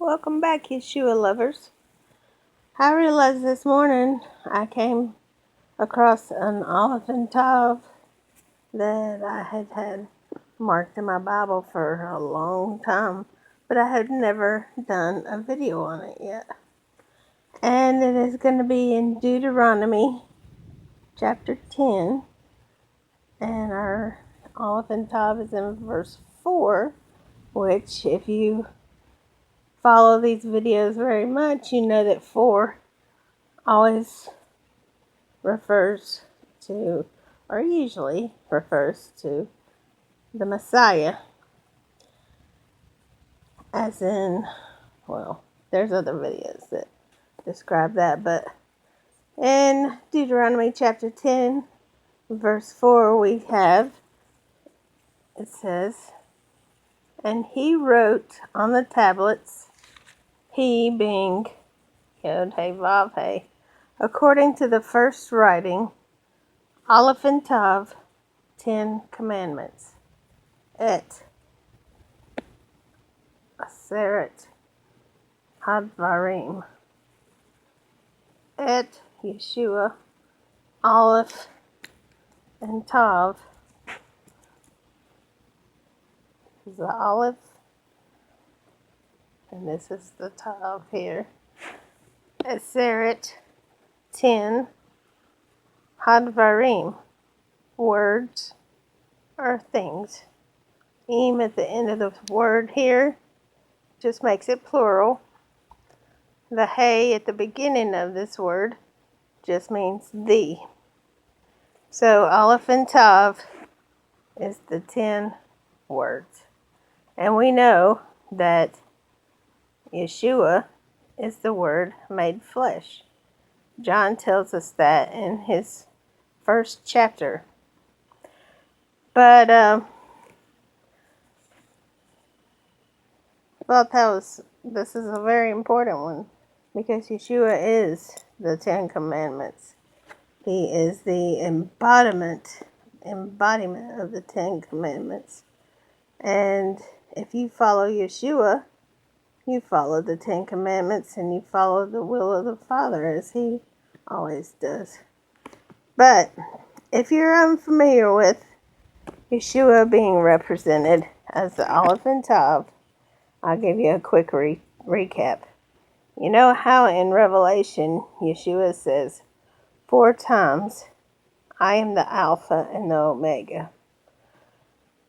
Welcome back, Yeshua lovers. I realized this morning I came across an elephant tav that I had marked in my Bible for a long time, but I had never done a video on it yet. And it is going to be in Deuteronomy chapter 10, and our elephant tav is in verse 4, which, if you follow these videos very much, you know that 4 always refers to, or usually refers to, the Messiah. As in, well, there's other videos that describe that, but in Deuteronomy chapter 10, verse 4, it says, "And he wrote on the tablets," he being Yod He Vav He, "according to the first writing, Aleph and Tav, 10 commandments, et Aseret Hadvarim, et Yeshua, Aleph and Tav." This is the Aleph, and this is the Tav here. Aseret, 10, Hadvarim, words or things. Im at the end of the word here just makes it plural. The He at the beginning of this word just means the. So Aleph and Tav is the 10 words. And we know that Yeshua is the Word made flesh. John tells us that in his first chapter. But I thought this is a very important one, because Yeshua is the 10 commandments. He is the embodiment of the 10 commandments. And if you follow Yeshua, you follow the 10 commandments, and you follow the will of the Father, as he always does. But if you're unfamiliar with Yeshua being represented as the Aleph and Tav, I'll give you a quick recap. You know how in Revelation, Yeshua says 4 times, "I am the Alpha and the Omega."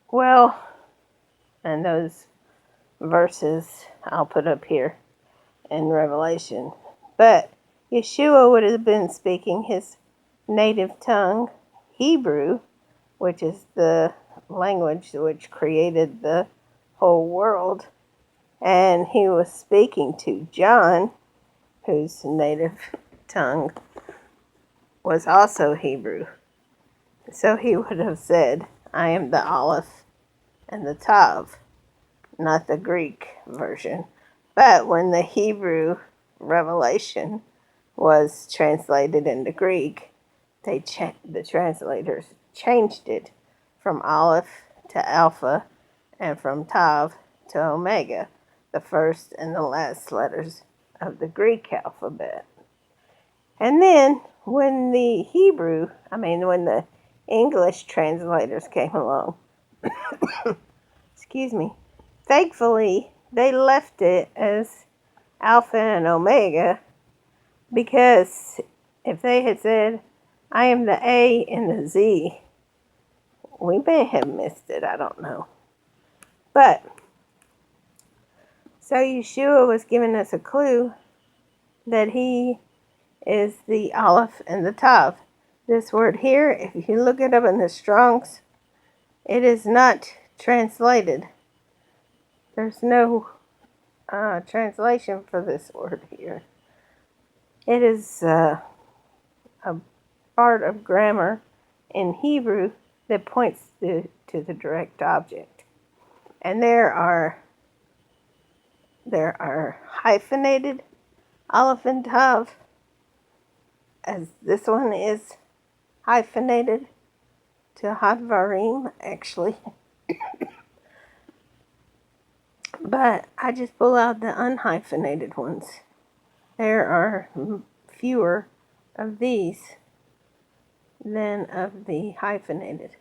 Well, and those verses I'll put up here in Revelation. But Yeshua would have been speaking his native tongue, Hebrew, which is the language which created the whole world. And he was speaking to John, whose native tongue was also Hebrew. So he would have said, "I am the Aleph and the Tav," not the Greek version. But when the Hebrew revelation was translated into Greek, the translators changed it from Aleph to Alpha and from Tav to Omega, the first and the last letters of the Greek alphabet. And then when the English translators came along, excuse me, thankfully they left it as Alpha and Omega, because if they had said, "I am the A and the Z," we may have missed it, I don't know. But, so Yeshua was giving us a clue that he is the Aleph and the Tav. This word here, if you look it up in the Strong's, it is not translated. There's no translation for this word here. It is a part of grammar in Hebrew that points to the direct object. And there are hyphenated Aleph and Tav, as this one is hyphenated to Hadvarim, actually. But I just pull out the unhyphenated ones. There are fewer of these than of the hyphenated.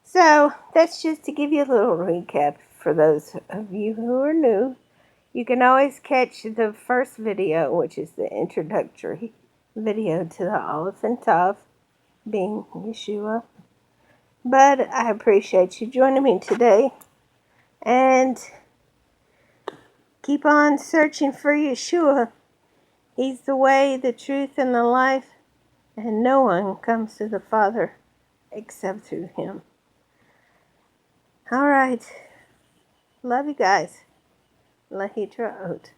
So that's just to give you a little recap for those of you who are new. You can always catch the first video, which is the introductory video to the Aleph and Tav, being Yeshua. But I appreciate you joining me today. And keep on searching for Yeshua. He's the way, the truth, and the life. And no one comes to the Father except through him. All right. Love you guys. Lahitraot.